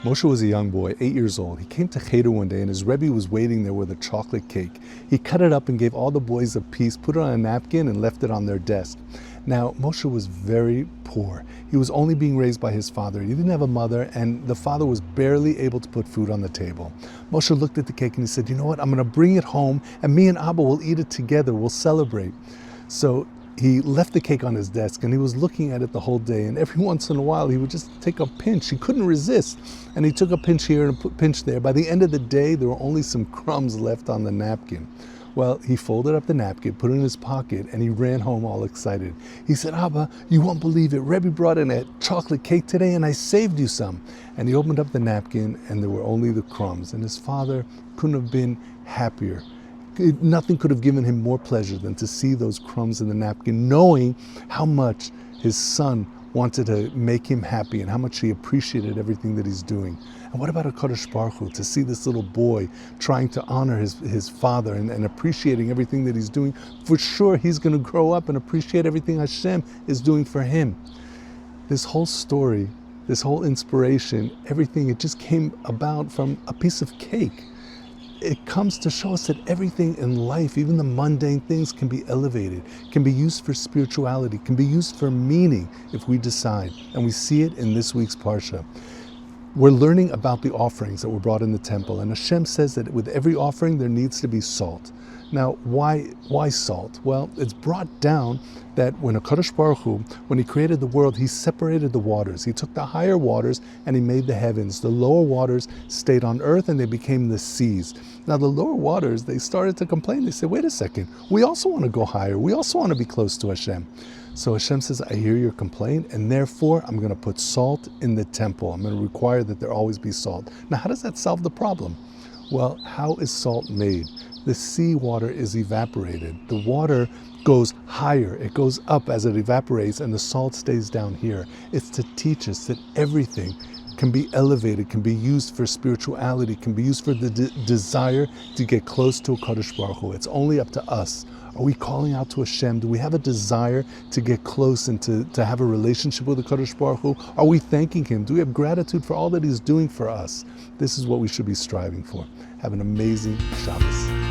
Moshe was a young boy, 8 years old. He came to Cheder one day and his Rebbe was waiting there with a chocolate cake. He cut it up and gave all the boys a piece, put it on a napkin and left it on their desk. Now, Moshe was very poor. He was only being raised by his father. He didn't have a mother and the father was barely able to put food on the table. Moshe looked at the cake and he said, you know what, I'm going to bring it home and me and Abba will eat it together, we'll celebrate. So he left the cake on his desk and he was looking at it the whole day, and every once in a while he would just take a pinch. He couldn't resist, and he took a pinch here and a pinch there. By the end of the day, there were only some crumbs left on the napkin. Well, he folded up the napkin, put it in his pocket, and he ran home all excited. He said, Abba, you won't believe it. Rebbe brought in a chocolate cake today and I saved you some. And he opened up the napkin and there were only the crumbs, and his father couldn't have been happier. Nothing could have given him more pleasure than to see those crumbs in the napkin, knowing how much his son wanted to make him happy and how much he appreciated everything that he's doing. And what about HaKadosh Baruch Hu, to see this little boy trying to honor his father and appreciating everything that he's doing? For sure, he's going to grow up and appreciate everything Hashem is doing for him. This whole story, this whole inspiration, everything, it just came about from a piece of cake. It comes to show us that everything in life, even the mundane things, can be elevated, can be used for spirituality, can be used for meaning if we decide. And we see it in this week's Parsha. We're learning about the offerings that were brought in the temple, and Hashem says that with every offering there needs to be salt. Now, why salt? Well, it's brought down that when HaKadosh Baruch Hu, when he created the world, he separated the waters. He took the higher waters and he made the heavens. The lower waters stayed on earth and they became the seas. Now the lower waters, they started to complain. They said, wait a second, we also want to go higher. We also want to be close to Hashem. So Hashem says, I hear your complaint, and therefore I'm going to put salt in the temple. I'm going to require that there always be salt. Now, how does that solve the problem? Well, how is salt made? The sea water is evaporated. The water goes higher. It goes up as it evaporates, and the salt stays down here. It's to teach us that everything can be elevated, can be used for spirituality, can be used for the desire to get close to HaKadosh Baruch Hu. It's only up to us. Are we calling out to Hashem? Do we have a desire to get close and to have a relationship with HaKadosh Baruch Hu? Are we thanking Him? Do we have gratitude for all that He's doing for us? This is what we should be striving for. Have an amazing Shabbos.